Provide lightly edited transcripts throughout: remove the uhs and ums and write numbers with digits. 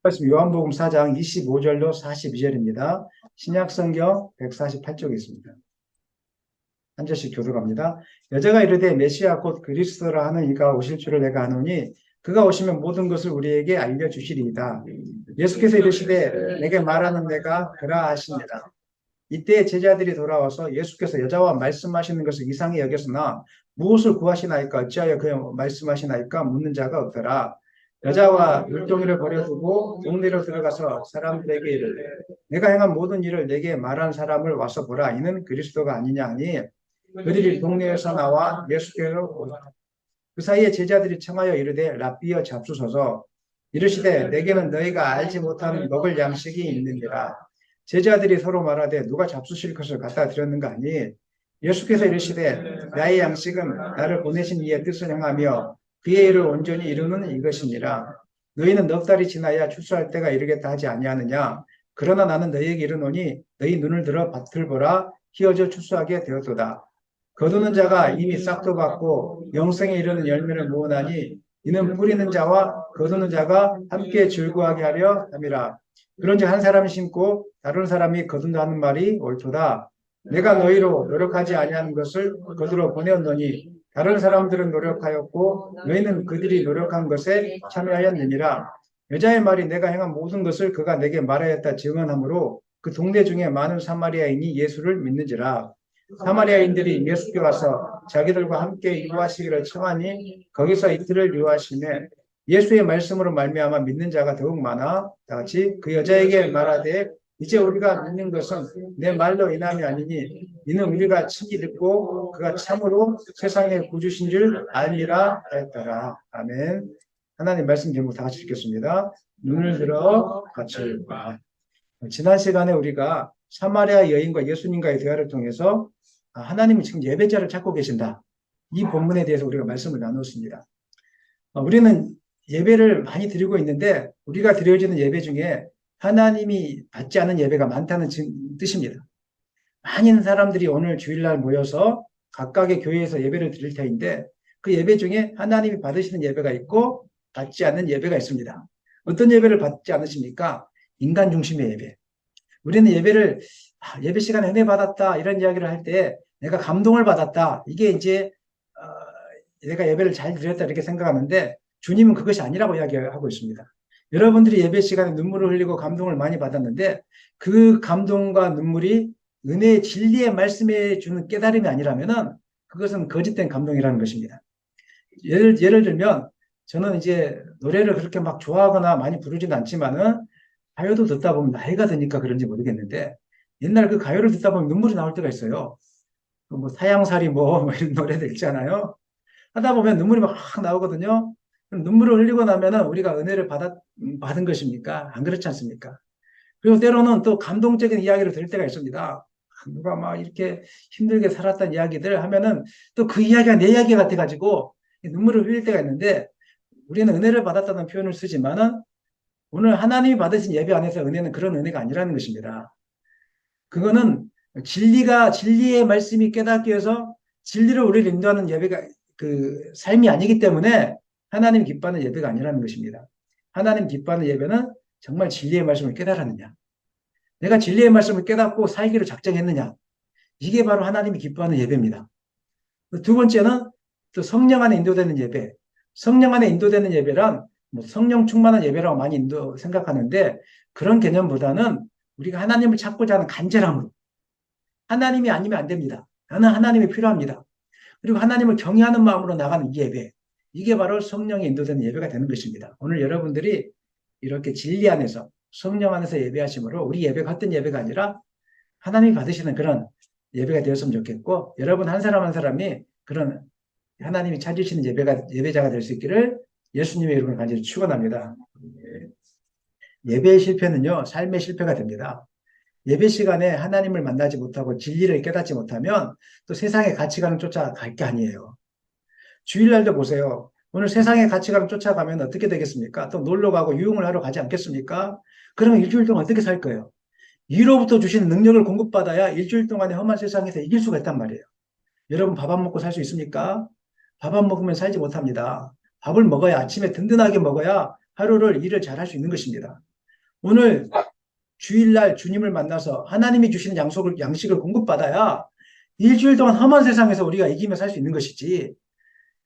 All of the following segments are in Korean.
말씀 요한복음 4장 25절로 42절입니다. 신약성경 148쪽에 있습니다. 한 절씩 교독합니다. 여자가 이르되 메시아 곧 그리스도라 하는 이가 오실 줄을 내가 아노니 그가 오시면 모든 것을 우리에게 알려주시리이다. 예수께서 이르시되 내게 말하는 내가 그라 하시니라. 이때 제자들이 돌아와서 예수께서 여자와 말씀하시는 것을 이상히 여겼으나 무엇을 구하시나이까 어찌하여 그 말씀하시나이까 묻는 자가 없더라. 여자와 물동이를 버려두고 동네로 들어가서 사람들에게 이르되 내가 행한 모든 일을 내게 말한 사람을 와서 보라. 이는 그리스도가 아니냐 하니 그들이 동네에서 나와 예수께로 오더라. 그 사이에 제자들이 청하여 이르되 랍비여 잡수소서. 이르시되 내게는 너희가 알지 못하는 먹을 양식이 있느니라. 제자들이 서로 말하되 누가 잡수실 것을 갖다 드렸는가 하니 예수께서 이르시되 나의 양식은 나를 보내신 이의 뜻을 행하며 그의 일을 온전히 이루는 이것이니라. 너희는 넉 달이 지나야 출소할 때가 이르겠다 하지 아니하느냐. 그러나 나는 너희에게 이르노니 너희 눈을 들어 밭을 보라. 희어져 출소하게 되었도다. 거두는 자가 이미 싹도 받고 영생에 이르는 열매를 모으나니 이는 뿌리는 자와 거두는 자가 함께 즐거워하게 하려 함이라. 그런즉 한 사람이 심고 다른 사람이 거둔다 하는 말이 옳도다. 내가 너희로 노력하지 아니하는 것을 거두러 보내었노니 다른 사람들은 노력하였고 너희는 그들이 노력한 것에 참여하였느니라. 여자의 말이 내가 행한 모든 것을 그가 내게 말하였다 증언하므로 그 동네 중에 많은 사마리아인이 예수를 믿는지라. 사마리아인들이 예수께 와서 자기들과 함께 유하시기를 청하니 거기서 이틀을 유하시매 예수의 말씀으로 말미암아 믿는 자가 더욱 많아 다 같이 그 여자에게 말하되 이제 우리가 믿는 것은 내 말로 인함이 아니니 이는 우리가 친히 듣고 그가 참으로 세상의 구주신 줄 알리라 하였더라. 아멘. 하나님 말씀 제목 다 같이 읽겠습니다. 눈을 들어 같이 봐. 지난 시간에 우리가 사마리아 여인과 예수님과의 대화를 통해서 하나님이 지금 예배자를 찾고 계신다. 이 본문에 대해서 우리가 말씀을 나눴습니다. 우리는 예배를 많이 드리고 있는데 우리가 드려지는 예배 중에 하나님이 받지 않은 예배가 많다는 뜻입니다. 많은 사람들이 오늘 주일날 모여서 각각의 교회에서 예배를 드릴 터인데 그 예배 중에 하나님이 받으시는 예배가 있고 받지 않는 예배가 있습니다. 어떤 예배를 받지 않으십니까? 인간 중심의 예배. 우리는 예배를 예배 시간에 은혜 받았다 이런 이야기를 할 때 내가 감동을 받았다. 이게 이제 내가 예배를 잘 드렸다 이렇게 생각하는데 주님은 그것이 아니라고 이야기하고 있습니다. 여러분들이 예배 시간에 눈물을 흘리고 감동을 많이 받았는데 그 감동과 눈물이 은혜의 진리의 말씀에 주는 깨달음이 아니라면은 그것은 거짓된 감동이라는 것입니다. 예를 들면 저는 이제 노래를 그렇게 막 좋아하거나 많이 부르지는 않지만은 가요도 듣다 보면 나이가 드니까 그런지 모르겠는데 옛날 그 가요를 듣다 보면 눈물이 나올 때가 있어요. 뭐 사양살이 뭐 이런 노래들 있잖아요. 하다 보면 눈물이 막 나오거든요. 눈물을 흘리고 나면은 우리가 은혜를 받은 것입니까? 안 그렇지 않습니까? 그리고 때로는 또 감동적인 이야기를 들을 때가 있습니다. 누가 막 이렇게 힘들게 살았던 이야기들 하면은 또 그 이야기가 내 이야기 같아가지고 눈물을 흘릴 때가 있는데 우리는 은혜를 받았다는 표현을 쓰지만은 오늘 하나님이 받으신 예배 안에서 은혜는 그런 은혜가 아니라는 것입니다. 그거는 진리의 말씀이 깨닫기 위해서 진리를 우리를 인도하는 예배가 그 삶이 아니기 때문에 하나님 기뻐하는 예배가 아니라는 것입니다. 하나님 기뻐하는 예배는 정말 진리의 말씀을 깨달았느냐. 내가 진리의 말씀을 깨닫고 살기로 작정했느냐. 이게 바로 하나님이 기뻐하는 예배입니다. 두 번째는 또 성령 안에 인도되는 예배. 성령 안에 인도되는 예배란 뭐 성령 충만한 예배라고 많이 생각하는데 그런 개념보다는 우리가 하나님을 찾고자 하는 간절함으로 하나님이 아니면 안 됩니다. 나는 하나님이 필요합니다. 그리고 하나님을 경외하는 마음으로 나가는 이 예배. 이게 바로 성령에 인도되는 예배가 되는 것입니다. 오늘 여러분들이 이렇게 진리 안에서 성령 안에서 예배하심으로 우리 예배가 어떤 예배가 아니라 하나님이 받으시는 그런 예배가 되었으면 좋겠고 여러분 한 사람 한 사람이 그런 하나님이 찾으시는 예배자가 될 수 있기를 예수님의 이름으로 간절히 축원합니다. 예배의 실패는요, 삶의 실패가 됩니다. 예배 시간에 하나님을 만나지 못하고 진리를 깨닫지 못하면 또 세상의 가치관을 쫓아갈 게 아니에요. 주일날도 보세요. 오늘 세상의 가치관을 쫓아가면 어떻게 되겠습니까? 또 놀러 가고 유흥을 하러 가지 않겠습니까? 그러면 일주일 동안 어떻게 살 거예요? 위로부터 주시는 능력을 공급받아야 일주일 동안의 험한 세상에서 이길 수가 있단 말이에요. 여러분 밥 안 먹고 살 수 있습니까? 밥 안 먹으면 살지 못합니다. 밥을 먹어야 아침에 든든하게 먹어야 하루를 일을 잘 할 수 있는 것입니다. 오늘 주일날 주님을 만나서 하나님이 주시는 양식을 공급받아야 일주일 동안 험한 세상에서 우리가 이기며 살 수 있는 것이지.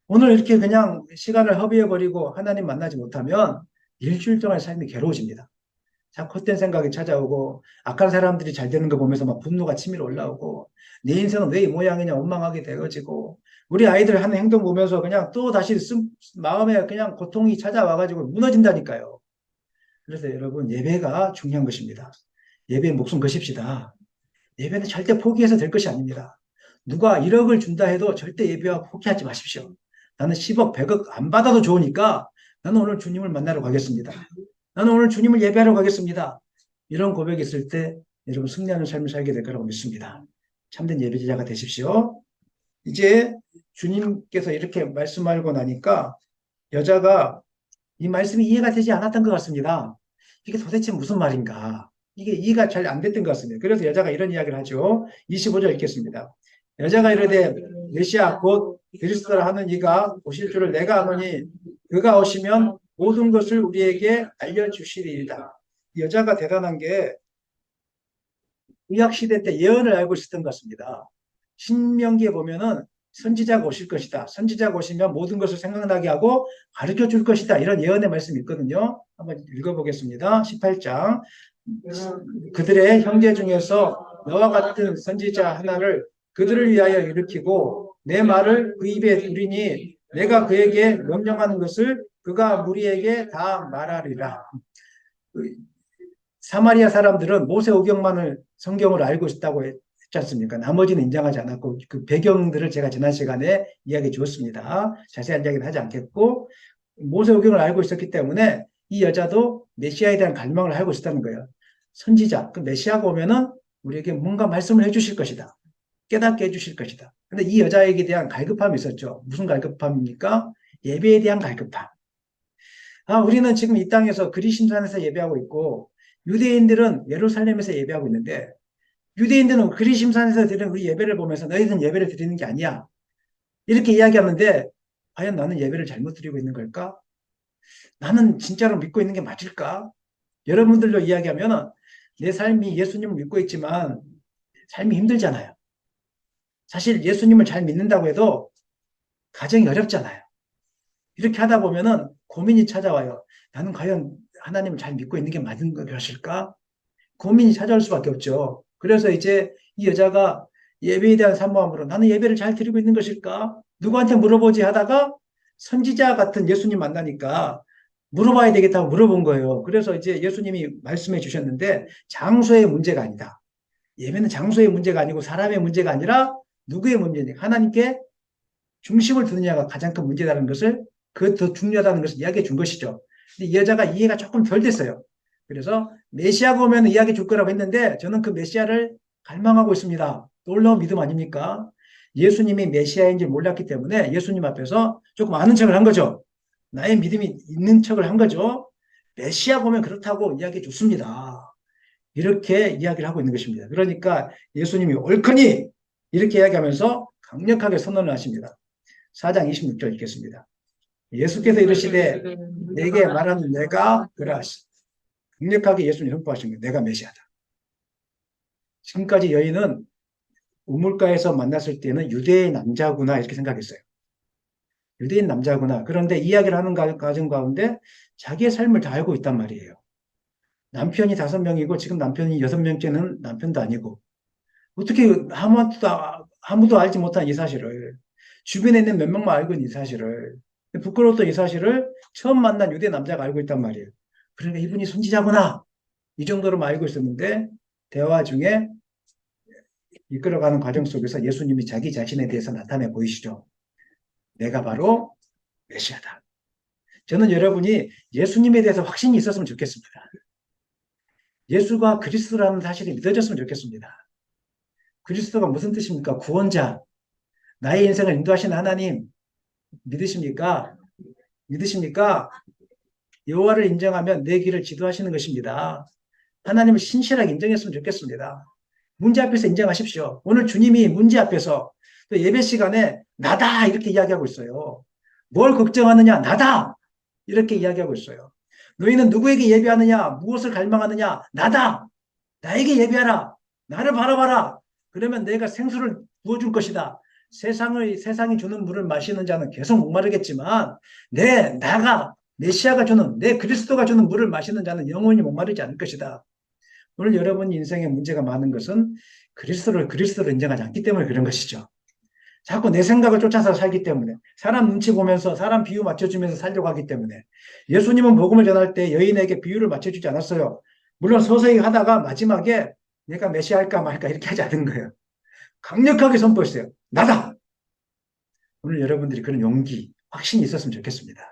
오늘 이렇게 그냥 시간을 허비해버리고 하나님 만나지 못하면 일주일 동안 삶이 괴로워집니다. 자꾸 헛된 생각이 찾아오고 악한 사람들이 잘 되는 거 보면서 막 분노가 치밀어 올라오고 내 인생은 왜 이 모양이냐 원망하게 되어지고 우리 아이들 하는 행동 보면서 그냥 또 다시 마음에 그냥 고통이 찾아와가지고 무너진다니까요. 그래서 여러분 예배가 중요한 것입니다. 예배에 목숨 거십시다. 예배는 절대 포기해서 될 것이 아닙니다. 누가 1억을 준다 해도 절대 예배와 포기하지 마십시오. 나는 10억, 100억 안 받아도 좋으니까 나는 오늘 주님을 만나러 가겠습니다. 나는 오늘 주님을 예배하러 가겠습니다. 이런 고백이 있을 때 여러분 승리하는 삶을 살게 될 거라고 믿습니다. 참된 예배자가 되십시오. 이제 주님께서 이렇게 말씀하고 나니까 여자가 이 말씀이 이해가 되지 않았던 것 같습니다. 이게 도대체 무슨 말인가? 이게 이해가 잘 안 됐던 것 같습니다. 그래서 여자가 이런 이야기를 하죠. 25절 읽겠습니다. 여자가 이르되 메시아 곧 그리스도라 하는 이가 오실 줄을 내가 아노니 그가 오시면 모든 것을 우리에게 알려주시리이다. 여자가 대단한 게 구약시대 때 예언을 알고 있었던 것 같습니다. 신명기에 보면은 선지자가 오실 것이다. 선지자가 오시면 모든 것을 생각나게 하고 가르쳐 줄 것이다. 이런 예언의 말씀이 있거든요. 한번 읽어보겠습니다. 18장. 그들의 형제 중에서 너와 같은 선지자 하나를 그들을 위하여 일으키고 내 말을 그 입에 두리니 내가 그에게 명령하는 것을 그가 무리에게 다 말하리라. 사마리아 사람들은 모세오경만을 성경으로 알고 있다고 했지 않습니까? 나머지는 인정하지 않았고 그 배경들을 제가 지난 시간에 이야기해 주었습니다. 자세한 이야기는 하지 않겠고 모세오경을 알고 있었기 때문에 이 여자도 메시아에 대한 갈망을 알고 있었다는 거예요. 선지자, 그 메시아가 오면은 우리에게 뭔가 말씀을 해주실 것이다. 깨닫게 해주실 것이다. 근데 이 여자에게 대한 갈급함이 있었죠. 무슨 갈급함입니까? 예배에 대한 갈급함. 우리는 지금 이 땅에서 그리심산에서 예배하고 있고 유대인들은 예루살렘에서 예배하고 있는데 유대인들은 그리심산에서 드리는 우리 예배를 보면서 너희들은 예배를 드리는 게 아니야. 이렇게 이야기하는데 과연 나는 예배를 잘못 드리고 있는 걸까? 나는 진짜로 믿고 있는 게 맞을까? 여러분들도 이야기하면 내 삶이 예수님을 믿고 있지만 삶이 힘들잖아요. 사실 예수님을 잘 믿는다고 해도 가정이 어렵잖아요. 이렇게 하다 보면은 고민이 찾아와요. 나는 과연 하나님을 잘 믿고 있는 게 맞은 것일까? 고민이 찾아올 수밖에 없죠. 그래서 이제 이 여자가 예배에 대한 산모함으로 나는 예배를 잘 드리고 있는 것일까? 누구한테 물어보지 하다가 선지자 같은 예수님 만나니까 물어봐야 되겠다고 물어본 거예요. 그래서 이제 예수님이 말씀해 주셨는데 장소의 문제가 아니다. 예배는 장소의 문제가 아니고 사람의 문제가 아니라 누구의 문제냐. 하나님께 중심을 두느냐가 가장 큰 문제라는 것을 그 더 중요하다는 것을 이야기해 준 것이죠. 근데 이 여자가 이해가 조금 덜 됐어요. 그래서 메시아가 오면 이야기해 줄 거라고 했는데 저는 그 메시아를 갈망하고 있습니다. 놀라운 믿음 아닙니까? 예수님이 메시아인지 몰랐기 때문에 예수님 앞에서 조금 아는 척을 한 거죠. 나의 믿음이 있는 척을 한 거죠. 메시아 보면 그렇다고 이야기해 줬습니다. 이렇게 이야기를 하고 있는 것입니다. 그러니까 예수님이 옳거니 이렇게 이야기하면서 강력하게 선언을 하십니다. 4장 26절 읽겠습니다. 예수께서 이르시되 내게 말하는 내가 그러하시. 강력하게 예수님 선포하신 거예요. 내가 메시아다. 지금까지 여인은 우물가에서 만났을 때는 유대의 남자구나 이렇게 생각했어요. 유대인 남자구나. 그런데 이야기를 하는 과정 가운데 자기의 삶을 다 알고 있단 말이에요. 남편이 5명이고 지금 남편이 6명째는 남편도 아니고 어떻게 아무도 알지 못한 이 사실을 주변에 있는 몇 명만 알고 있는 이 사실을 부끄러웠던 이 사실을 처음 만난 유대 남자가 알고 있단 말이에요. 그러니까 이분이 선지자구나 이 정도로만 알고 있었는데 대화 중에 이끌어가는 과정 속에서 예수님이 자기 자신에 대해서 나타내 보이시죠. 내가 바로 메시아다. 저는 여러분이 예수님에 대해서 확신이 있었으면 좋겠습니다. 예수가 그리스도라는 사실이 믿어졌으면 좋겠습니다. 그리스도가 무슨 뜻입니까? 구원자. 나의 인생을 인도하시는 하나님 믿으십니까? 믿으십니까? 여호와를 인정하면 내 길을 지도하시는 것입니다. 하나님을 신실하게 인정했으면 좋겠습니다. 문제 앞에서 인정하십시오. 오늘 주님이 문제 앞에서 또 예배 시간에 나다 이렇게 이야기하고 있어요. 뭘 걱정하느냐? 나다 이렇게 이야기하고 있어요. 너희는 누구에게 예배하느냐? 무엇을 갈망하느냐? 나다. 나에게 예배하라. 나를 바라봐라. 그러면 내가 생수를 부어줄 것이다. 세상이 주는 물을 마시는 자는 계속 목마르겠지만 나가 메시아가 주는 내 그리스도가 주는 물을 마시는 자는 영원히 목마르지 않을 것이다. 오늘 여러분 인생에 문제가 많은 것은 그리스도를 인정하지 않기 때문에 그런 것이죠. 자꾸 내 생각을 쫓아서 살기 때문에 사람 눈치 보면서 사람 비유 맞춰주면서 살려고 하기 때문에 예수님은 복음을 전할 때 여인에게 비유를 맞춰주지 않았어요. 물론 서서히 하다가 마지막에 내가 메시아일까 말까 이렇게 하지 않은 거예요. 강력하게 선포했어요. 나다! 오늘 여러분들이 그런 용기, 확신이 있었으면 좋겠습니다.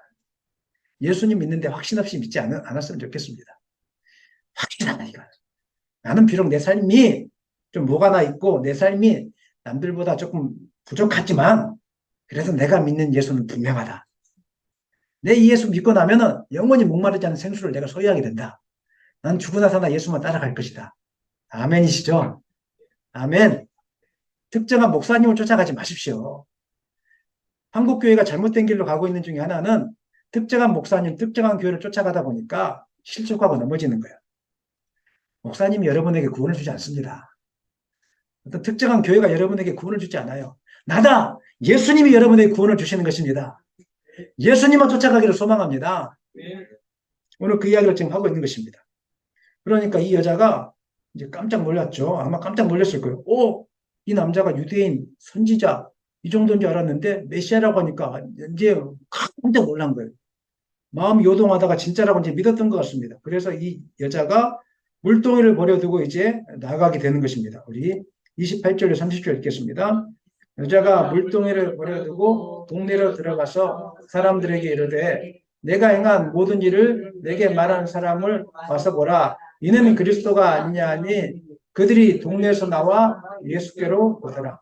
예수님 믿는데 확신 없이 믿지 않았으면 좋겠습니다. 확신하다니까. 나는 비록 내 삶이 좀 뭐가 나 있고 내 삶이 남들보다 조금 부족하지만 그래서 내가 믿는 예수는 분명하다. 내 이 예수 믿고 나면은 영원히 목마르지 않은 생수를 내가 소유하게 된다. 난 죽으나 사나 예수만 따라갈 것이다. 아멘이시죠? 아멘. 특정한 목사님을 쫓아가지 마십시오. 한국교회가 잘못된 길로 가고 있는 중에 하나는 특정한 목사님, 특정한 교회를 쫓아가다 보니까 실족하고 넘어지는 거예요. 목사님이 여러분에게 구원을 주지 않습니다. 어떤 특정한 교회가 여러분에게 구원을 주지 않아요. 나다! 예수님이 여러분에게 구원을 주시는 것입니다. 예수님만 쫓아가기를 소망합니다. 오늘 그 이야기를 지금 하고 있는 것입니다. 그러니까 이 여자가 이제 깜짝 놀랐죠. 아마 깜짝 놀랐을 거예요. 이 남자가 유대인 선지자 이 정도인 줄 알았는데 메시아라고 하니까 이제 깜짝 놀란 거예요. 마음이 요동하다가 진짜라고 이제 믿었던 것 같습니다. 그래서 이 여자가 물동이를 버려두고 이제 나가게 되는 것입니다. 우리 28절로 30절 읽겠습니다. 여자가 물동이를 버려두고 동네로 들어가서 사람들에게 이르되 내가 행한 모든 일을 내게 말하는 사람을 와서 보라. 이는 그리스도가 아니냐 하니 그들이 동네에서 나와 예수께로 오더라.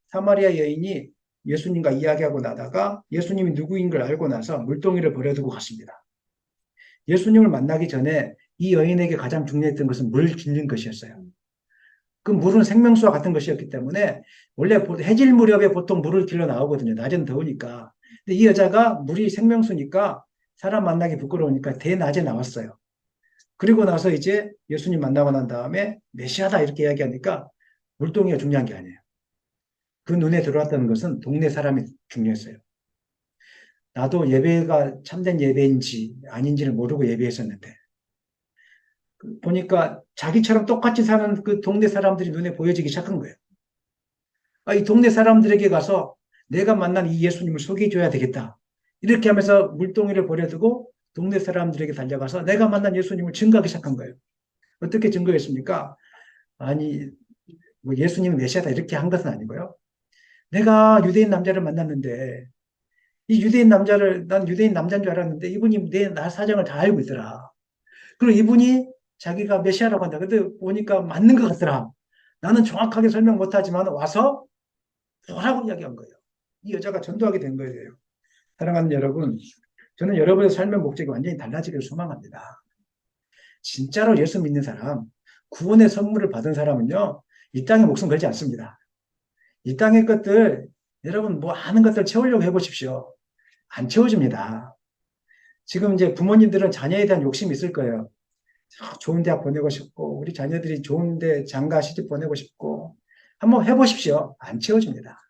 사마리아 여인이 예수님과 이야기하고 나다가 예수님이 누구인 걸 알고 나서 물동이를 버려두고 갔습니다. 예수님을 만나기 전에 이 여인에게 가장 중요했던 것은 물을 길는 것이었어요. 그 물은 생명수와 같은 것이었기 때문에 원래 해질 무렵에 보통 물을 길러 나오거든요. 낮은 더우니까. 근데 이 여자가 물이 생명수니까 사람 만나기 부끄러우니까 대낮에 나왔어요. 그리고 나서 이제 예수님 만나고 난 다음에 메시아다 이렇게 이야기하니까 물동이가 중요한 게 아니에요. 그 눈에 들어왔다는 것은 동네 사람이 중요했어요. 나도 예배가 참된 예배인지 아닌지를 모르고 예배했었는데 보니까 자기처럼 똑같이 사는 그 동네 사람들이 눈에 보여지기 시작한 거예요. 이 동네 사람들에게 가서 내가 만난 이 예수님을 소개해줘야 되겠다. 이렇게 하면서 물동이를 버려두고 동네 사람들에게 달려가서 내가 만난 예수님을 증거하기 시작한 거예요. 어떻게 증거했습니까? 아니, 뭐 예수님은 메시아다 이렇게 한 것은 아니고요. 내가 유대인 남자를 만났는데 이 유대인 남자를 난 유대인 남자인 줄 알았는데 이분이 나 사정을 다 알고 있더라. 그리고 이분이 자기가 메시아라고 한다. 근데 보니까 맞는 것 같더라. 나는 정확하게 설명 못하지만 와서 뭐라고 이야기한 거예요. 이 여자가 전도하게 된 거예요. 사랑하는 여러분, 저는 여러분의 삶의 목적이 완전히 달라지기를 소망합니다. 진짜로 예수 믿는 사람, 구원의 선물을 받은 사람은요, 이 땅에 목숨 걸지 않습니다. 이 땅의 것들, 여러분 뭐 아는 것들 채우려고 해보십시오. 안 채워집니다. 지금 이제 부모님들은 자녀에 대한 욕심이 있을 거예요. 좋은 대학 보내고 싶고, 우리 자녀들이 좋은데 장가 시집 보내고 싶고, 한번 해보십시오. 안 채워집니다.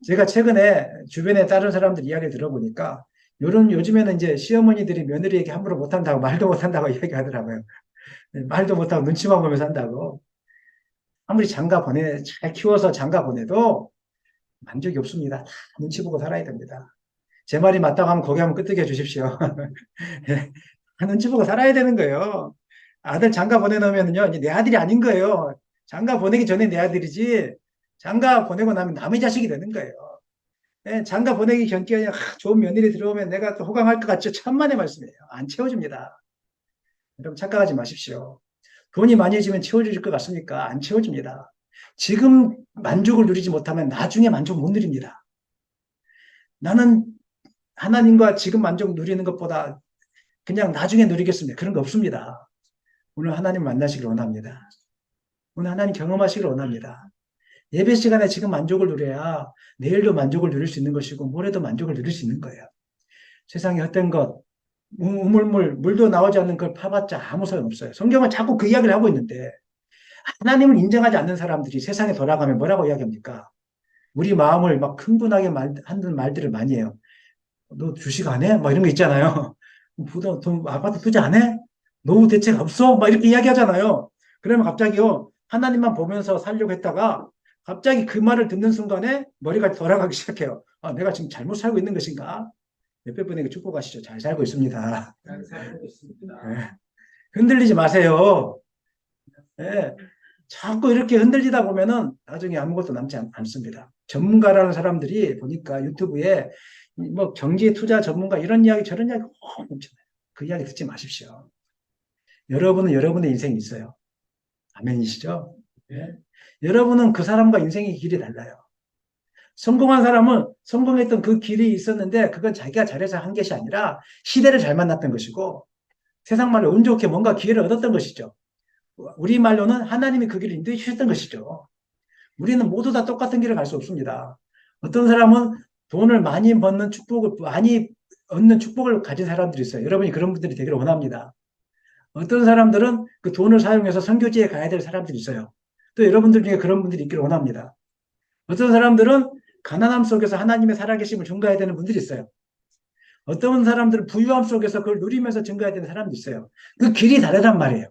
제가 최근에 주변에 다른 사람들 이야기를 들어보니까, 요즘에는 이제 시어머니들이 며느리에게 함부로 못한다고, 말도 못한다고 이야기하더라고요. 말도 못하고 눈치만 보면서 한다고. 아무리 잘 키워서 장가 보내도 만족이 없습니다. 다 눈치 보고 살아야 됩니다. 제 말이 맞다고 하면 거기 한번 끄떡여 주십시오. 눈치 보고 살아야 되는 거예요. 아들 장가 보내놓으면요, 내 아들이 아닌 거예요. 장가 보내기 전에 내 아들이지, 장가 보내고 나면 남의 자식이 되는 거예요. 장가 보내기 전까지 좋은 며느리 들어오면 내가 또 호강할 것 같죠? 천만의 말씀이에요. 안 채워줍니다. 여러분 착각하지 마십시오. 돈이 많이 지면 채워줄 것 같습니까? 안 채워줍니다. 지금 만족을 누리지 못하면 나중에 만족 못 누립니다. 나는 하나님과 지금 만족 누리는 것보다 그냥 나중에 누리겠습니다. 그런 거 없습니다. 오늘 하나님 만나시길 원합니다. 오늘 하나님 경험하시길 원합니다. 예배 시간에 지금 만족을 누려야 내일도 만족을 누릴 수 있는 것이고 모레도 만족을 누릴 수 있는 거예요. 세상의 헛된 것, 물도 나오지 않는 걸 파봤자 아무 소용 없어요. 성경은 자꾸 그 이야기를 하고 있는데 하나님을 인정하지 않는 사람들이 세상에 돌아가면 뭐라고 이야기합니까? 우리 마음을 막 흥분하게 하는 말들을 많이 해요. 너 주식 안 해? 막 이런 거 있잖아요. 돈, 아파트 투자 안 해? 노후 대책 없어? 막 이렇게 이야기하잖아요. 그러면 갑자기요, 하나님만 보면서 살려고 했다가 갑자기 그 말을 듣는 순간에 머리가 돌아가기 시작해요. 아, 내가 지금 잘못 살고 있는 것인가? 옆에 분에게 축복하시죠. 잘 살고 있습니다. 잘 살고 있습니다. 네. 흔들리지 마세요. 네. 자꾸 이렇게 흔들리다 보면은 나중에 아무것도 남지 않습니다. 전문가라는 사람들이 보니까 유튜브에 뭐 경제 투자 전문가 이런 이야기 저런 이야기 넘쳐나요. 그 이야기 듣지 마십시오. 여러분은 여러분의 인생이 있어요. 아멘이시죠? 네. 여러분은 그 사람과 인생의 길이 달라요. 성공한 사람은 성공했던 그 길이 있었는데 그건 자기가 잘해서 한 것이 아니라 시대를 잘 만났던 것이고 세상 말로 운 좋게 뭔가 기회를 얻었던 것이죠. 우리 말로는 하나님이 그 길을 인도해 주셨던 것이죠. 우리는 모두 다 똑같은 길을 갈 수 없습니다. 어떤 사람은 돈을 많이 버는 축복을, 많이 얻는 축복을 가진 사람들이 있어요. 여러분이 그런 분들이 되기를 원합니다. 어떤 사람들은 그 돈을 사용해서 선교지에 가야 될 사람들이 있어요. 또 여러분들 중에 그런 분들이 있기를 원합니다. 어떤 사람들은 가난함 속에서 하나님의 살아계심을 증거해야 되는 분들이 있어요. 어떤 사람들은 부유함 속에서 그걸 누리면서 증거해야 되는 사람도 있어요. 그 길이 다르단 말이에요.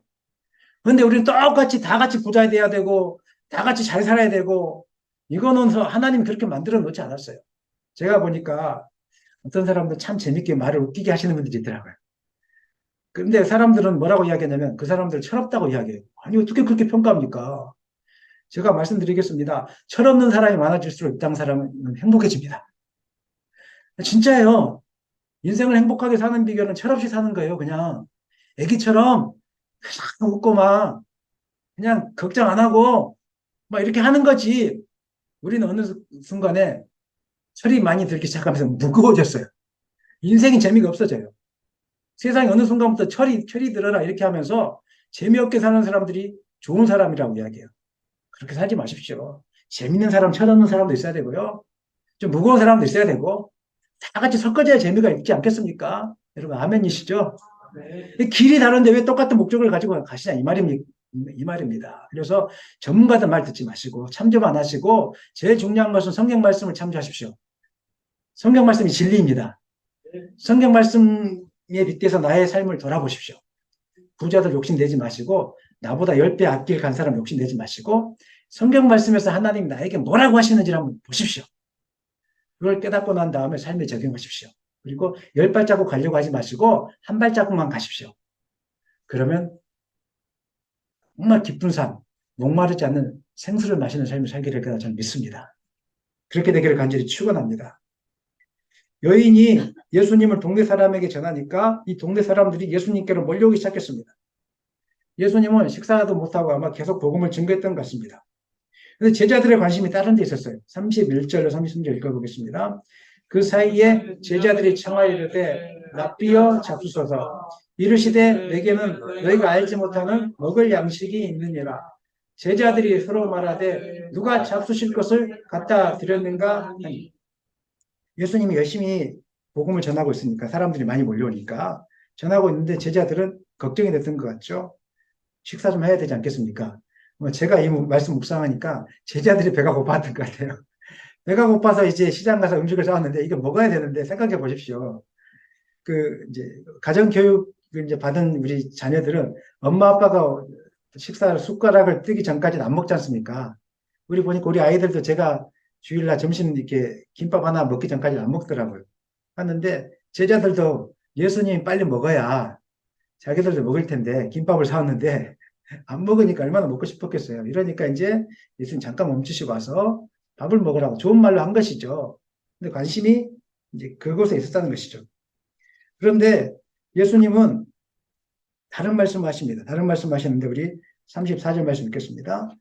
그런데 우리는 똑같이 다 같이 부자 돼야 되고 다 같이 잘 살아야 되고 이거는 하나님이 그렇게 만들어 놓지 않았어요. 제가 보니까 어떤 사람들 참 재밌게 말을 웃기게 하시는 분들이 있더라고요. 그런데 사람들은 뭐라고 이야기하냐면 그 사람들 철없다고 이야기해요. 아니 어떻게 그렇게 평가합니까? 제가 말씀드리겠습니다. 철없는 사람이 많아질수록 이 땅 사람은 행복해집니다. 진짜예요. 인생을 행복하게 사는 비결은 철없이 사는 거예요. 그냥 애기처럼 그냥 웃고 막 그냥 걱정 안 하고 막 이렇게 하는 거지. 우리는 어느 순간에 철이 많이 들기 시작하면서 무거워졌어요. 인생이 재미가 없어져요. 세상에 어느 순간부터 철이 들어라 이렇게 하면서 재미없게 사는 사람들이 좋은 사람이라고 이야기해요. 그렇게 살지 마십시오. 재밌는 사람, 철없는 사람도 있어야 되고요. 좀 무거운 사람도 있어야 되고 다 같이 섞어져야 재미가 있지 않겠습니까? 여러분 아멘이시죠? 네. 길이 다른데 왜 똑같은 목적을 가지고 가시냐 이 말입니다. 그래서 전문가들 말 듣지 마시고 참조만 하시고 제일 중요한 것은 성경 말씀을 참조하십시오. 성경 말씀이 진리입니다. 성경 말씀에 빗대서 나의 삶을 돌아보십시오. 부자들 욕심내지 마시고 나보다 10배 앞길 간 사람 욕심내지 마시고 성경 말씀에서 하나님 나에게 뭐라고 하시는지를 한번 보십시오. 그걸 깨닫고 난 다음에 삶에 적용하십시오. 그리고 10발자국 가려고 하지 마시고 한 발자국만 가십시오. 그러면 정말 기쁜 삶, 목마르지 않는 생수를 마시는 삶을 살게 될 거라 저는 믿습니다. 그렇게 되기를 간절히 축원합니다. 여인이 예수님을 동네 사람에게 전하니까 이 동네 사람들이 예수님께로 몰려오기 시작했습니다. 예수님은 식사도 못하고 아마 계속 복음을 증거했던 것 같습니다. 근데 제자들의 관심이 다른 데 있었어요. 31절로 33절 읽어보겠습니다. 그 사이에 제자들이 청하여 이르되 랍비여 잡수소서 이르시되 내게는 너희가 알지 못하는 먹을 양식이 있느니라. 제자들이 서로 말하되 누가 잡수실 것을 갖다 드렸는가 하니 예수님이 열심히 복음을 전하고 있으니까 사람들이 많이 몰려오니까 전하고 있는데 제자들은 걱정이 됐던 것 같죠. 식사 좀 해야 되지 않겠습니까? 제가 이 말씀 묵상하니까 제자들이 배가 고팠던 것 같아요. 배가 고파서 이제 시장 가서 음식을 사왔는데 이게 먹어야 되는데 생각해 보십시오. 그 이제 가정 교육을 이제 받은 우리 자녀들은 엄마 아빠가 식사를 숟가락을 뜨기 전까지는 안 먹지 않습니까? 우리 보니까 우리 아이들도 제가 주일날 점심 이렇게 김밥 하나 먹기 전까지는 안 먹더라고요. 하는데 제자들도 예수님이 빨리 먹어야 자기들도 먹을 텐데 김밥을 사왔는데 안 먹으니까 얼마나 먹고 싶었겠어요. 이러니까 이제 예수님 잠깐 멈추시고 와서 밥을 먹으라고 좋은 말로 한 것이죠. 근데 관심이 이제 그곳에 있었다는 것이죠. 그런데 예수님은 다른 말씀 하십니다. 다른 말씀 하시는데 우리 34절 말씀 읽겠습니다.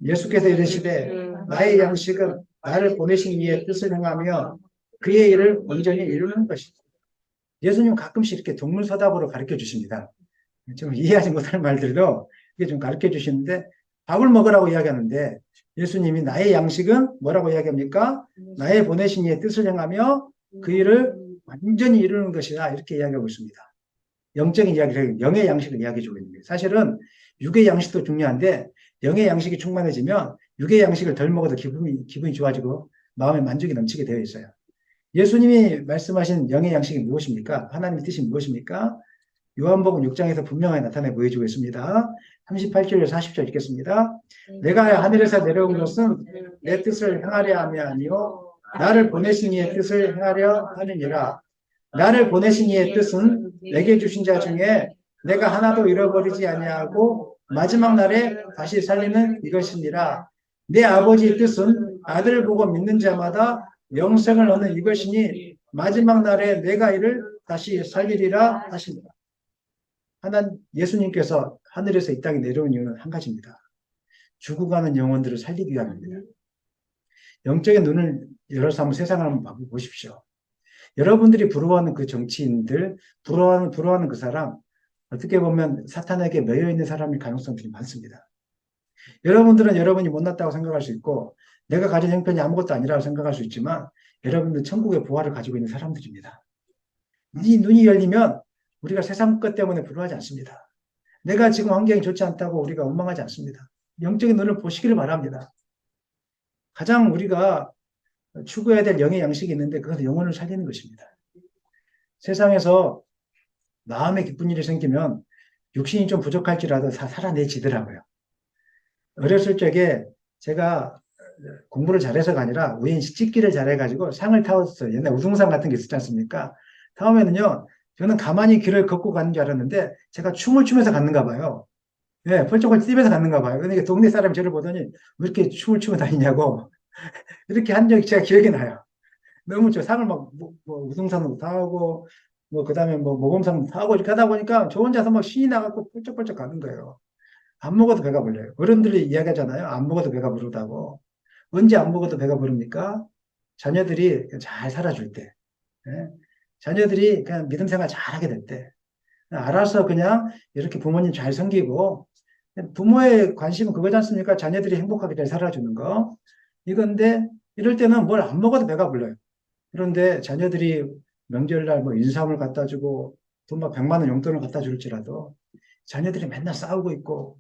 예수께서 이르시되 나의 양식은 나를 보내신 이의 뜻을 행하며 그의 일을 온전히 이루는 것이다. 예수님 가끔씩 이렇게 동문서답으로 가르쳐 주십니다. 좀 이해하지 못할 말들도 이게 좀 가르쳐 주시는데 밥을 먹으라고 이야기하는데 예수님이 나의 양식은 뭐라고 이야기합니까? 나의 보내신 이의 뜻을 행하며 그 일을 완전히 이루는 것이다. 이렇게 이야기하고 있습니다. 영적인 이야기를, 영의 양식을 이야기해 주고 있는 거예요. 사실은 육의 양식도 중요한데 영의 양식이 충만해지면 육의 양식을 덜 먹어도 기분이 좋아지고 마음의 만족이 넘치게 되어 있어요. 예수님이 말씀하신 영의 양식이 무엇입니까? 하나님의 뜻이 무엇입니까? 요한복음 6장에서 분명하게 나타내 보여주고 있습니다. 38절에서 40절 읽겠습니다. 내가 하늘에서 내려온 것은 내 뜻을 행하려 함이 아니요 나를 보내신 이의 뜻을 행하려 함이니라. 나를 보내신 이의 뜻은 내게 주신 자 중에 내가 하나도 잃어버리지 아니하고 마지막 날에 다시 살리는 이것이니라. 내 아버지의 뜻은 아들을 보고 믿는 자마다 영생을 얻는 이것이니 마지막 날에 내가 이를 다시 살리리라 하시니라. 예수님께서 하늘에서 이 땅에 내려온 이유는 한 가지입니다. 죽어가는 영혼들을 살리기 위함입니다. 영적인 눈을 열어서 한번 세상을 한번 보십시오. 여러분들이 부러워하는 그 정치인들, 부러워하는 그 사람, 어떻게 보면 사탄에게 매여 있는 사람일 가능성들이 많습니다. 여러분들은 여러분이 못났다고 생각할 수 있고, 내가 가진 형편이 아무것도 아니라고 생각할 수 있지만, 여러분들 천국의 부활을 가지고 있는 사람들입니다. 이 눈이 열리면 우리가 세상 것 때문에 불안하지 않습니다. 내가 지금 환경이 좋지 않다고 우리가 원망하지 않습니다. 영적인 눈을 보시기를 바랍니다. 가장 우리가 추구해야 될 영의 양식이 있는데 그것은 영혼을 살리는 것입니다. 세상에서 마음에 기쁜 일이 생기면 육신이 좀 부족할지라도 살아내지더라고요. 어렸을 적에 제가 공부를 잘해서가 아니라 우연히 찍기를 잘해가지고 상을 타왔어요. 옛날 우승상 같은 게 있었지 않습니까? 다음에는요, 저는 가만히 길을 걷고 가는 줄 알았는데 제가 춤을 추면서 갔는가 봐요. 예, 펄쩍펄쩍 뛰면서 갔는가 봐요. 그러니까 동네 사람이 저를 보더니 왜 이렇게 춤을 추고 다니냐고 이렇게 한 적이 제가 기억이 나요. 너무 저 상을 뭐 우승상도 타고 그다음에 모범상도 타고 이렇게 하다 보니까 저 혼자서 막 신이 나갖고 펄쩍펄쩍 가는 거예요. 안 먹어도 배가 불러요. 어른들이 이야기하잖아요. 안 먹어도 배가 부르다고. 언제 안 먹어도 배가 부릅니까? 자녀들이 잘 살아줄 때. 예? 자녀들이 그냥 믿음 생활 잘하게 될 때. 알아서 그냥 이렇게 부모님 잘 섬기고 부모의 관심은 그거지 않습니까? 자녀들이 행복하게 잘 살아주는 거. 이건데 이럴 때는 뭘 안 먹어도 배가 불러요. 그런데 자녀들이 명절날 인삼을 갖다 주고 돈 막 100만 원 용돈을 갖다 줄지라도 자녀들이 맨날 싸우고 있고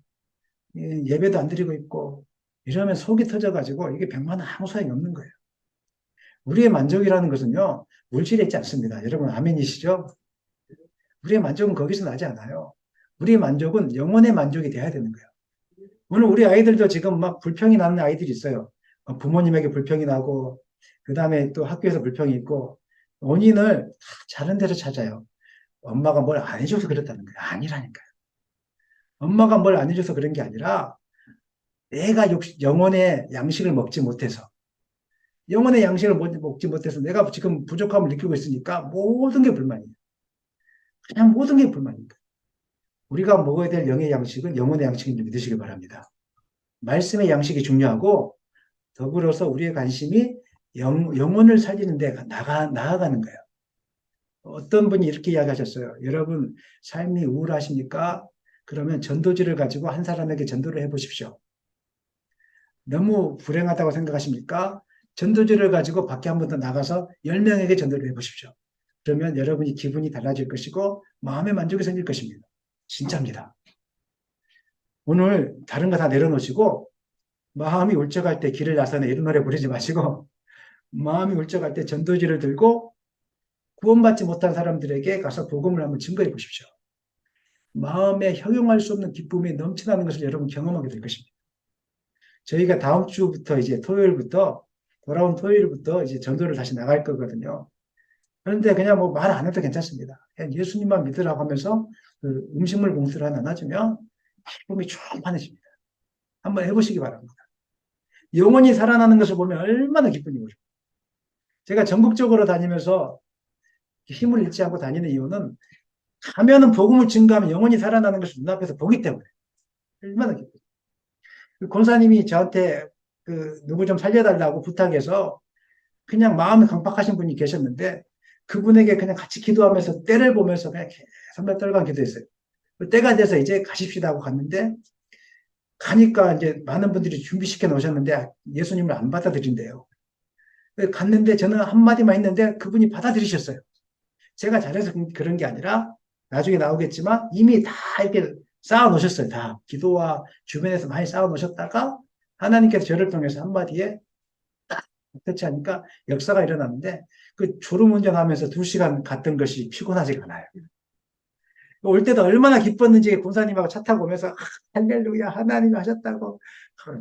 예배도 안 드리고 있고 이러면 속이 터져가지고 이게 100만 원 아무 소용이 없는 거예요. 우리의 만족이라는 것은요, 물질에 있지 않습니다. 여러분 아멘이시죠? 우리의 만족은 거기서 나지 않아요. 우리의 만족은 영혼의 만족이 돼야 되는 거예요. 오늘 우리 아이들도 지금 막 불평이 나는 아이들이 있어요. 부모님에게 불평이 나고, 그 다음에 또 학교에서 불평이 있고, 원인을 다 다른 데로 찾아요. 엄마가 뭘 안 해줘서 그랬다는 거예요. 아니라니까요. 엄마가 뭘 안 해줘서 그런 게 아니라, 내가 영혼의 양식을 먹지 못해서, 영혼의 양식을 먹지 못해서 내가 지금 부족함을 느끼고 있으니까 모든 게 불만이에요. 그냥 모든 게 불만입니다. 우리가 먹어야 될 영의 양식은 영혼의 양식인 줄 믿으시기 바랍니다. 말씀의 양식이 중요하고 더불어서 우리의 관심이 영혼을 살리는 데 나아가는 거예요. 어떤 분이 이렇게 이야기하셨어요. 여러분 삶이 우울하십니까? 그러면 전도지를 가지고 한 사람에게 전도를 해보십시오. 너무 불행하다고 생각하십니까? 전도지를 가지고 밖에 한 번 더 나가서 10명에게 전도를 해보십시오. 그러면 여러분이 기분이 달라질 것이고 마음의 만족이 생길 것입니다. 진짜입니다. 오늘 다른 거 다 내려놓으시고 마음이 울적할 때 길을 나서는 이런 노래 부르지 마시고 마음이 울적할 때 전도지를 들고 구원받지 못한 사람들에게 가서 복음을 한번 증거해 보십시오. 마음에 형용할 수 없는 기쁨이 넘쳐나는 것을 여러분 경험하게 될 것입니다. 저희가 다음 주부터 이제 돌아온 토요일부터 이제 전도를 다시 나갈 거거든요. 그런데 그냥 뭐 말 안 해도 괜찮습니다. 그냥 예수님만 믿으라고 하면서 그 음식물 봉투를 하나 놔주면 기쁨이 충만해집니다. 한번 해보시기 바랍니다. 영혼이 살아나는 것을 보면 얼마나 기쁜지 모르죠. 제가 전국적으로 다니면서 힘을 잃지 않고 다니는 이유는 가면은 복음을 증거하면 영혼이 살아나는 것을 눈앞에서 보기 때문에 얼마나 기뻐요. 권사님이 저한테 누구 좀 살려달라고 부탁해서 그냥 마음이 강박하신 분이 계셨는데 그분에게 그냥 같이 기도하면서 때를 보면서 그냥 계속 몇 달간 기도했어요. 때가 돼서 이제 가십시다 하고 갔는데 가니까 이제 많은 분들이 준비시켜 놓으셨는데 예수님을 안 받아들인대요. 갔는데 저는 한마디만 했는데 그분이 받아들이셨어요. 제가 잘해서 그런 게 아니라 나중에 나오겠지만 이미 다 이렇게 쌓아 놓으셨어요. 다. 기도와 주변에서 많이 쌓아 놓으셨다가 하나님께서 저를 통해서 한마디에 딱 터치하니까 역사가 일어났는데 그 졸음운전하면서 2시간 갔던 것이 피곤하지가 않아요. 올 때도 얼마나 기뻤는지 군사님하고 차 타고 오면서 할렐루야 하나님이 하셨다고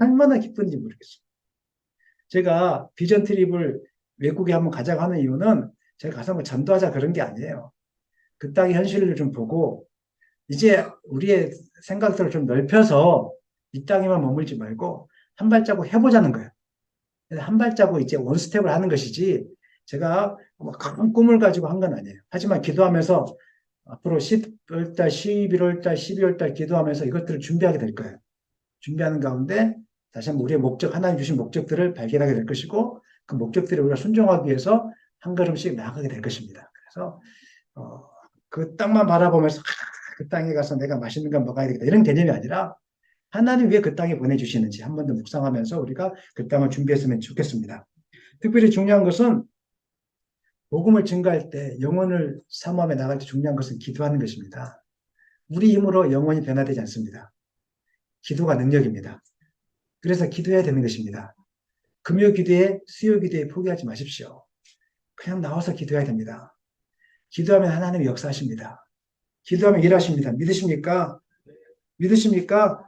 얼마나 기쁜지 모르겠어요. 제가 비전 트립을 외국에 한번 가자고 하는 이유는 제가 가서 뭐 전도하자 그런 게 아니에요. 그 땅의 현실을 좀 보고 이제 우리의 생각들을 좀 넓혀서 이 땅에만 머물지 말고 한 발자국 해보자는 거예요. 그래서 한 발자국 이제 원스텝을 하는 것이지 제가 뭐 큰 꿈을 가지고 한 건 아니에요. 하지만 기도하면서 앞으로 10월달, 11월달, 12월달 기도하면서 이것들을 준비하게 될 거예요. 준비하는 가운데 다시 한번 우리의 목적, 하나님 주신 목적들을 발견하게 될 것이고 그 목적들을 우리가 순종하기 위해서 한 걸음씩 나아가게 될 것입니다. 그래서 그 땅만 바라보면서 그 땅에 가서 내가 맛있는 거 먹어야 되겠다 이런 개념이 아니라 하나님 왜 그 땅에 보내주시는지 한 번 더 묵상하면서 우리가 그 땅을 준비했으면 좋겠습니다. 특별히 중요한 것은 복음을 증가할 때 영혼을 사모함에 나갈 때 중요한 것은 기도하는 것입니다. 우리 힘으로 영혼이 변화되지 않습니다. 기도가 능력입니다. 그래서 기도해야 되는 것입니다. 금요 기도에 수요 기도에 포기하지 마십시오. 그냥 나와서 기도해야 됩니다. 기도하면 하나님이 역사하십니다. 기도하면 일하십니다. 믿으십니까? 믿으십니까?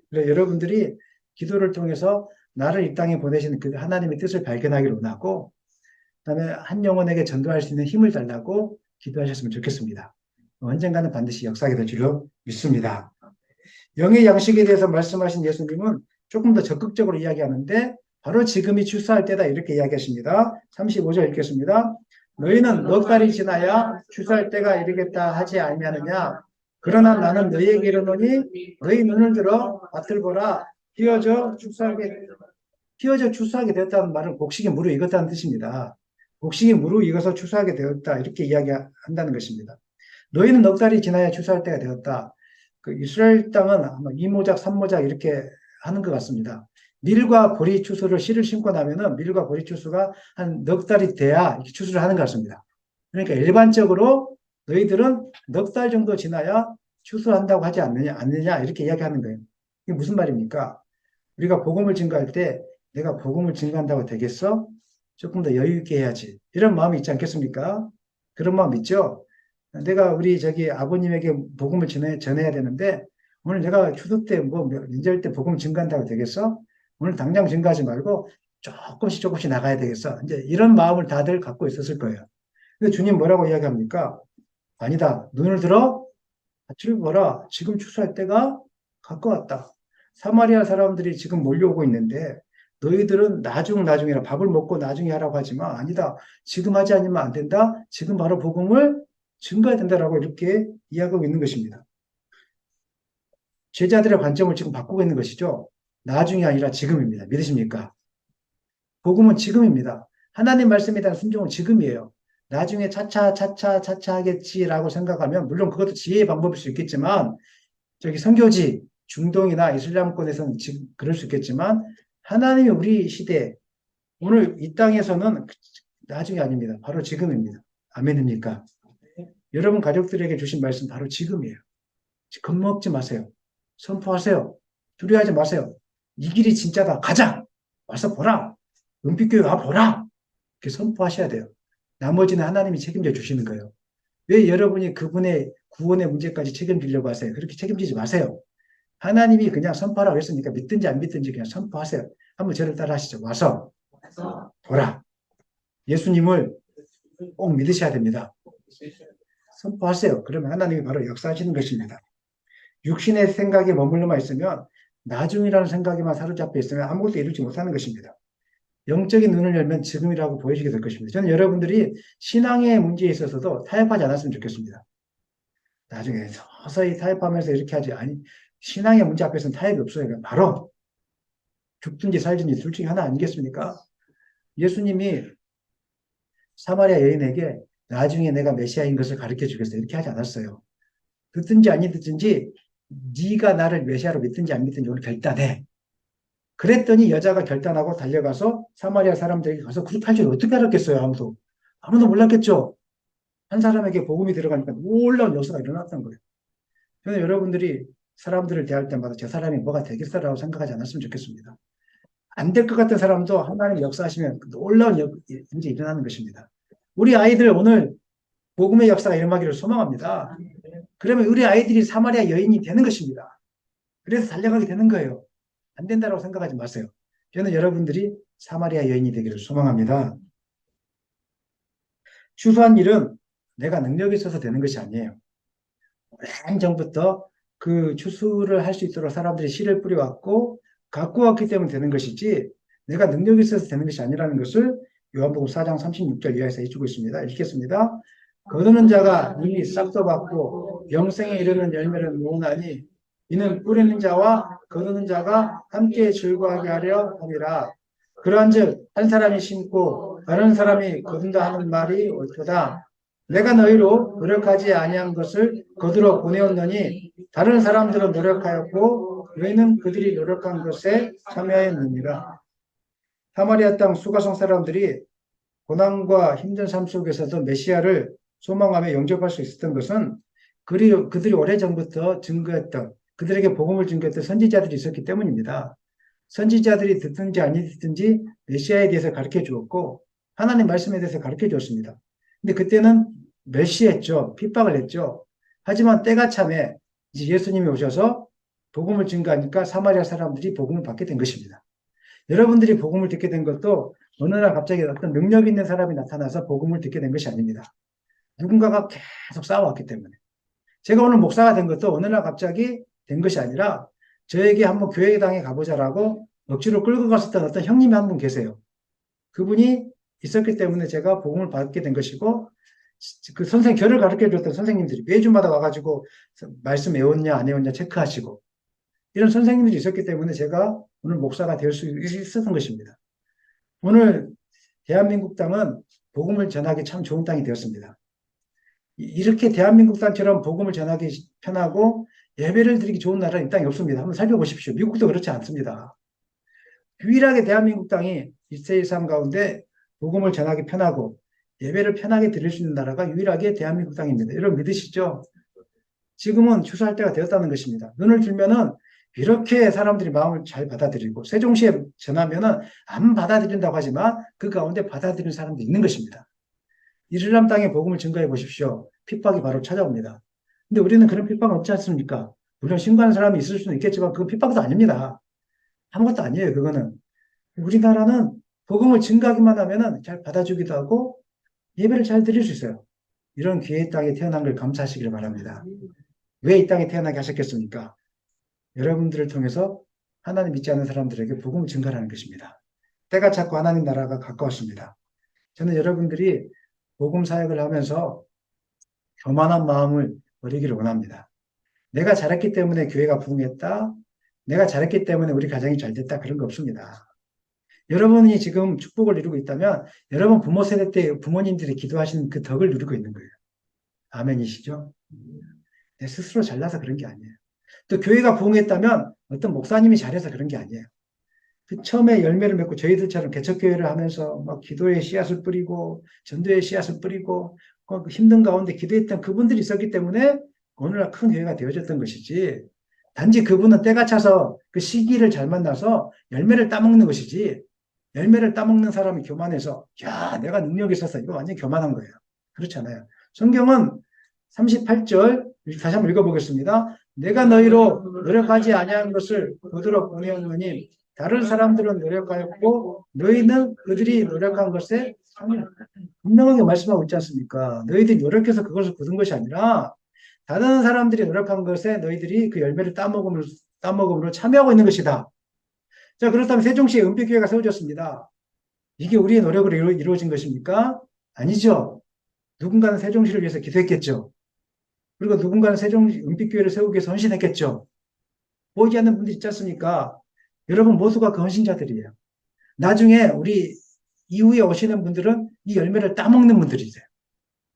그래, 여러분들이 기도를 통해서 나를 이 땅에 보내시는 그 하나님의 뜻을 발견하기를 원하고 그다음에 한 영혼에게 전도할 수 있는 힘을 달라고 기도하셨으면 좋겠습니다. 언젠가는 반드시 역사하게 될 줄로 믿습니다. 영의 양식에 대해서 말씀하신 예수님은 조금 더 적극적으로 이야기하는데 바로 지금이 추수할 때다 이렇게 이야기하십니다. 35절 읽겠습니다. 너희는 넉 달이 지나야 추수할 때가 이르겠다 하지 아니하느냐. 그러나 나는 너희에게 이르노니 너희 눈을 들어 밭을 보라. 휘어져 추수하게 되었다는 말은 곡식이 무르익었다는 뜻입니다. 곡식이 무르익어서 추수하게 되었다 이렇게 이야기한다는 것입니다. 너희는 넉 달이 지나야 추수할 때가 되었다. 그 이스라엘 땅은 아마 2모작, 3모작 이렇게 하는 것 같습니다. 밀과 보리 추수를 씨를 심고 나면은 밀과 보리 추수가 한 넉 달이 돼야 추수를 하는 것 같습니다. 그러니까 일반적으로 너희들은 넉 달 정도 지나야 추수한다고 하지 않느냐 이렇게 이야기하는 거예요. 이게 무슨 말입니까? 우리가 복음을 증거할 때 내가 복음을 증거한다고 되겠어? 조금 더 여유 있게 해야지. 이런 마음이 있지 않겠습니까? 그런 마음 있죠? 내가 우리 저기 아버님에게 복음을 전해야 되는데 오늘 내가 추수 때 뭐 인절 때 복음 증거한다고 되겠어? 오늘 당장 증거하지 말고 조금씩 나가야 되겠어. 이제 이런 마음을 다들 갖고 있었을 거예요. 근데 주님 뭐라고 이야기합니까? 아니다. 눈을 들어 밭을 보라. 지금 추수할 때가 가까웠다. 사마리아 사람들이 지금 몰려오고 있는데 너희들은 나중이라 밥을 먹고 나중에 하라고 하지만 아니다. 지금 하지 않으면 안 된다. 지금 바로 복음을 증거해야 된다라고 이렇게 이야기하고 있는 것입니다. 제자들의 관점을 지금 바꾸고 있는 것이죠. 나중이 아니라 지금입니다. 믿으십니까? 복음은 지금입니다. 하나님 말씀에 대한 순종은 지금이에요. 나중에 차차 하겠지라고 생각하면 물론 그것도 지혜의 방법일 수 있겠지만 저기 선교지 중동이나 이슬람권에서는 지금 그럴 수 있겠지만 하나님이 우리 시대 오늘 이 땅에서는 나중이 아닙니다. 바로 지금입니다. 아멘입니까? 여러분 가족들에게 주신 말씀 바로 지금이에요. 겁먹지 마세요. 선포하세요. 두려워하지 마세요. 이 길이 진짜다. 가자. 와서 보라. 은빛교회 와 보라. 이렇게 선포하셔야 돼요. 나머지는 하나님이 책임져 주시는 거예요. 왜 여러분이 그분의 구원의 문제까지 책임지려고 하세요? 그렇게 책임지지 마세요. 하나님이 그냥 선포하라고 했으니까 믿든지 안 믿든지 그냥 선포하세요. 한번 저를 따라 하시죠. 와서 보라. 예수님을 꼭 믿으셔야 됩니다. 선포하세요. 그러면 하나님이 바로 역사하시는 것입니다. 육신의 생각에 머물러만 있으면 나중이라는 생각에만 사로잡혀 있으면 아무것도 이루지 못하는 것입니다. 영적인 눈을 열면 지금이라고 보여지게 될 것입니다. 저는 여러분들이 신앙의 문제에 있어서도 타협하지 않았으면 좋겠습니다. 나중에 서서히 타협하면서 이렇게 하지 아니 신앙의 문제 앞에서는 타협이 없어요. 그냥 바로 죽든지 살든지 둘 중에 하나 아니겠습니까? 예수님이 사마리아 여인에게 나중에 내가 메시아인 것을 가르쳐 주겠어 이렇게 하지 않았어요. 듣든지 아니 듣든지 네가 나를 메시아로 믿든지 안 믿든지 오늘 결단해. 그랬더니 여자가 결단하고 달려가서 사마리아 사람들에게 가서 그렇게 할 줄 어떻게 알았겠어요? 아무도 몰랐겠죠. 한 사람에게 복음이 들어가니까 놀라운 역사가 일어났던 거예요. 저는 여러분들이 사람들을 대할 때마다 저 사람이 뭐가 되겠어라고 생각하지 않았으면 좋겠습니다. 안 될 것 같은 사람도 하나님 역사하시면 놀라운 일이 일어나는 것입니다. 우리 아이들 오늘 복음의 역사가 일어나기를 소망합니다. 그러면 우리 아이들이 사마리아 여인이 되는 것입니다. 그래서 달려가게 되는 거예요. 안 된다고 생각하지 마세요. 저는 여러분들이 사마리아 여인이 되기를 소망합니다. 추수한 일은 내가 능력이 있어서 되는 것이 아니에요. 오랜 전부터 그 추수를 할 수 있도록 사람들이 씨를 뿌려왔고 갖고 왔기 때문에 되는 것이지 내가 능력이 있어서 되는 것이 아니라는 것을 요한복음 4장 36절 이하에서 해주고 있습니다. 읽겠습니다. 거두는 자가 이미 싹도 받고 영생에 이르는 열매를 모으나니 이는 뿌리는 자와 거두는 자가 함께 즐거워하게 하려 함이라. 그러한즉 한 사람이 심고 다른 사람이 거둔다 하는 말이 옳도다. 내가 너희로 노력하지 아니한 것을 거두러 보내었느니 다른 사람들은 노력하였고 너희는 그들이 노력한 것에 참여하였느니라. 사마리아 땅 수가성 사람들이 고난과 힘든 삶 속에서도 메시아를 소망하며 영접할 수 있었던 것은 그들이 오래전부터 증거했던 그들에게 복음을 증거했던 선지자들이 있었기 때문입니다. 선지자들이 듣든지 아니 듣든지 메시아에 대해서 가르쳐 주었고 하나님 말씀에 대해서 가르쳐 주었습니다. 근데 그때는 멸시했죠. 핍박을 했죠. 하지만 때가 참에 이제 예수님이 오셔서 복음을 증거하니까 사마리아 사람들이 복음을 받게 된 것입니다. 여러분들이 복음을 듣게 된 것도 어느 날 갑자기 어떤 능력 있는 사람이 나타나서 복음을 듣게 된 것이 아닙니다. 누군가가 계속 싸워왔기 때문에. 제가 오늘 목사가 된 것도 어느 날 갑자기 된 것이 아니라 저에게 한번 교회당에 가보자라고 억지로 끌고 갔었던 어떤 형님이 한 분 계세요. 그분이 있었기 때문에 제가 복음을 받게 된 것이고 그 저를 가르쳐 줬던 선생님들이 매주마다 와가지고 말씀 외웠냐 안 외웠냐 체크하시고 이런 선생님들이 있었기 때문에 제가 오늘 목사가 될 수 있었던 것입니다. 오늘 대한민국 땅은 복음을 전하기 참 좋은 땅이 되었습니다. 이렇게 대한민국 땅처럼 복음을 전하기 편하고 예배를 드리기 좋은 나라는 이 땅이 없습니다. 한번 살펴보십시오. 미국도 그렇지 않습니다. 유일하게 대한민국 땅이 이스라엘 삶 가운데 복음을 전하기 편하고 예배를 편하게 드릴 수 있는 나라가 유일하게 대한민국 땅입니다. 여러분 믿으시죠? 지금은 추수할 때가 되었다는 것입니다. 눈을 들면은 이렇게 사람들이 마음을 잘 받아들이고 세종시에 전하면은 안 받아들인다고 하지만 그 가운데 받아들이는 사람도 있는 것입니다. 이슬람 땅에 복음을 증거해 보십시오. 핍박이 바로 찾아옵니다. 근데 우리는 그런 핍박은 없지 않습니까? 물론 신고하는 사람이 있을 수는 있겠지만 그건 핍박도 아닙니다. 아무것도 아니에요. 그거는. 우리나라는 복음을 증거하기만 하면은 잘 받아주기도 하고 예배를 잘 드릴 수 있어요. 이런 기회의 땅에 태어난 걸 감사하시길 바랍니다. 왜 이 땅에 태어나게 하셨겠습니까? 여러분들을 통해서 하나님 믿지 않는 사람들에게 복음을 증거하는 것입니다. 때가 찼고 하나님 나라가 가까웠습니다. 저는 여러분들이 복음 사역을 하면서 교만한 마음을 버리기를 원합니다. 내가 잘했기 때문에 교회가 부흥했다. 내가 잘했기 때문에 우리 가정이 잘 됐다. 그런 거 없습니다. 여러분이 지금 축복을 이루고 있다면 여러분 부모 세대 때 부모님들이 기도하시는 그 덕을 누리고 있는 거예요. 아멘이시죠? 내 스스로 잘나서 그런 게 아니에요. 또 교회가 부흥했다면 어떤 목사님이 잘해서 그런 게 아니에요. 그 처음에 열매를 맺고 저희들처럼 개척교회를 하면서 막 기도의 씨앗을 뿌리고 전도의 씨앗을 뿌리고 그 힘든 가운데 기도했던 그분들이 있었기 때문에 오늘날 큰 교회가 되어졌던 것이지 단지 그분은 때가 차서 그 시기를 잘 만나서 열매를 따먹는 것이지 열매를 따먹는 사람이 교만해서 야 내가 능력이 있어서 이거 완전 교만한 거예요. 그렇잖아요. 성경은 38절 다시 한번 읽어보겠습니다. 내가 너희로 노력하지 아니한 것을 거두러 보내었느니 다른 사람들은 노력하였고 너희는 그들이 노력한 것에 분명하게 말씀하고 있지 않습니까? 너희들이 노력해서 그것을 거둔 것이 아니라 다른 사람들이 노력한 것에 너희들이 그 열매를 따먹음으로 참여하고 있는 것이다. 자, 그렇다면 세종시에 은빛교회가 세워졌습니다. 이게 우리의 노력으로 이루어진 것입니까? 아니죠. 누군가는 세종시를 위해서 기도했겠죠. 그리고 누군가는 세종시 은빛교회를 세우기 위해서 헌신했겠죠. 보이지 않는 분들이 있지 않습니까? 여러분 모두가 그 헌신자들이에요. 나중에 우리 이후에 오시는 분들은 이 열매를 따먹는 분들이세요.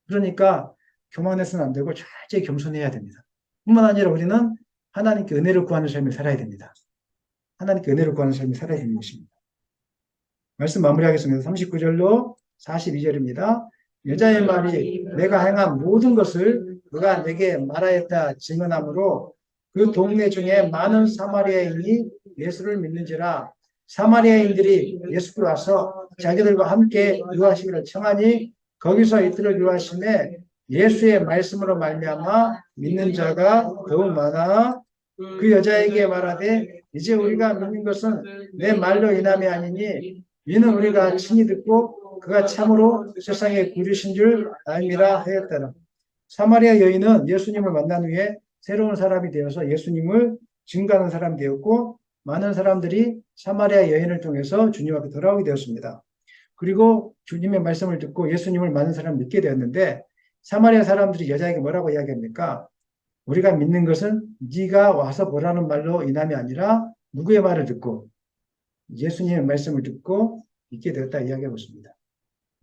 그러니까 교만해서는 안 되고 철저히 겸손해야 됩니다. 뿐만 아니라 우리는 하나님께 은혜를 구하는 삶을 살아야 됩니다. 하나님께 은혜를 구하는 삶을 살아야 되는 것입니다. 말씀 마무리하겠습니다. 39절로 42절입니다. 여자의 말이 내가 행한 모든 것을 그가 내게 말하였다 증언하므로 그 동네 중에 많은 사마리아인이 예수를 믿는지라. 사마리아인들이 예수께 와서 자기들과 함께 유하시기를 청하니 거기서 이틀을 유하심에 예수의 말씀으로 말미암아 믿는 자가 더욱 많아 그 여자에게 말하되 이제 우리가 믿는 것은 내 말로 인함이 아니니 이는 우리가 친히 듣고 그가 참으로 세상에 구주신 줄 알미라 하였더라. 사마리아 여인은 예수님을 만난 후에 새로운 사람이 되어서 예수님을 증거하는 사람이 되었고 많은 사람들이 사마리아 여인을 통해서 주님 앞에 돌아오게 되었습니다. 그리고 주님의 말씀을 듣고 예수님을 많은 사람이 믿게 되었는데 사마리아 사람들이 여자에게 뭐라고 이야기합니까? 우리가 믿는 것은 네가 와서 보라는 말로 인함이 아니라 누구의 말을 듣고 예수님의 말씀을 듣고 믿게 되었다 이야기하고 있습니다.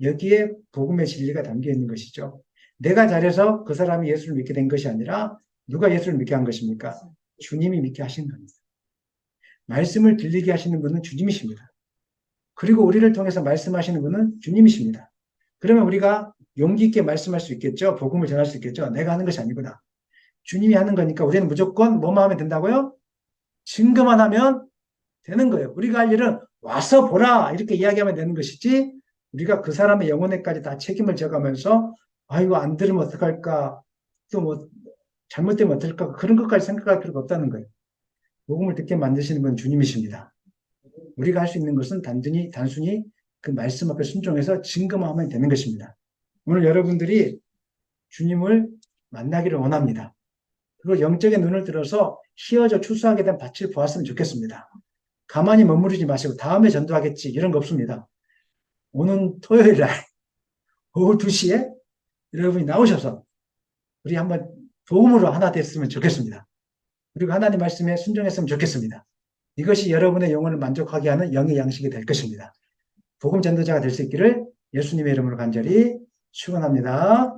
여기에 복음의 진리가 담겨 있는 것이죠. 내가 잘해서 그 사람이 예수를 믿게 된 것이 아니라 누가 예수를 믿게 한 것입니까? 주님이 믿게 하신 겁니다. 말씀을 들리게 하시는 분은 주님이십니다. 그리고 우리를 통해서 말씀하시는 분은 주님이십니다. 그러면 우리가 용기 있게 말씀할 수 있겠죠? 복음을 전할 수 있겠죠? 내가 하는 것이 아니구나. 주님이 하는 거니까 우리는 무조건 뭐만 하면 된다고요? 증거만 하면 되는 거예요. 우리가 할 일은 와서 보라 이렇게 이야기하면 되는 것이지 우리가 그 사람의 영혼에까지 다 책임을 져가면서 이거 안 들으면 어떡할까 또 뭐 잘못되면 어떨까 그런 것까지 생각할 필요가 없다는 거예요. 복음을 듣게 만드시는 분 주님이십니다. 우리가 할 수 있는 것은 단순히 그 말씀 앞에 순종해서 증거만 하면 되는 것입니다. 오늘 여러분들이 주님을 만나기를 원합니다. 그리고 영적인 눈을 들어서 휘어져 추수하게 된 밭을 보았으면 좋겠습니다. 가만히 머무르지 마시고 다음에 전도하겠지 이런 거 없습니다. 오는 토요일 날 오후 2시에 여러분이 나오셔서 우리 한번 도움으로 하나 됐으면 좋겠습니다. 그리고 하나님 말씀에 순종했으면 좋겠습니다. 이것이 여러분의 영혼을 만족하게 하는 영의 양식이 될 것입니다. 복음 전도자가 될 수 있기를 예수님의 이름으로 간절히 축원합니다.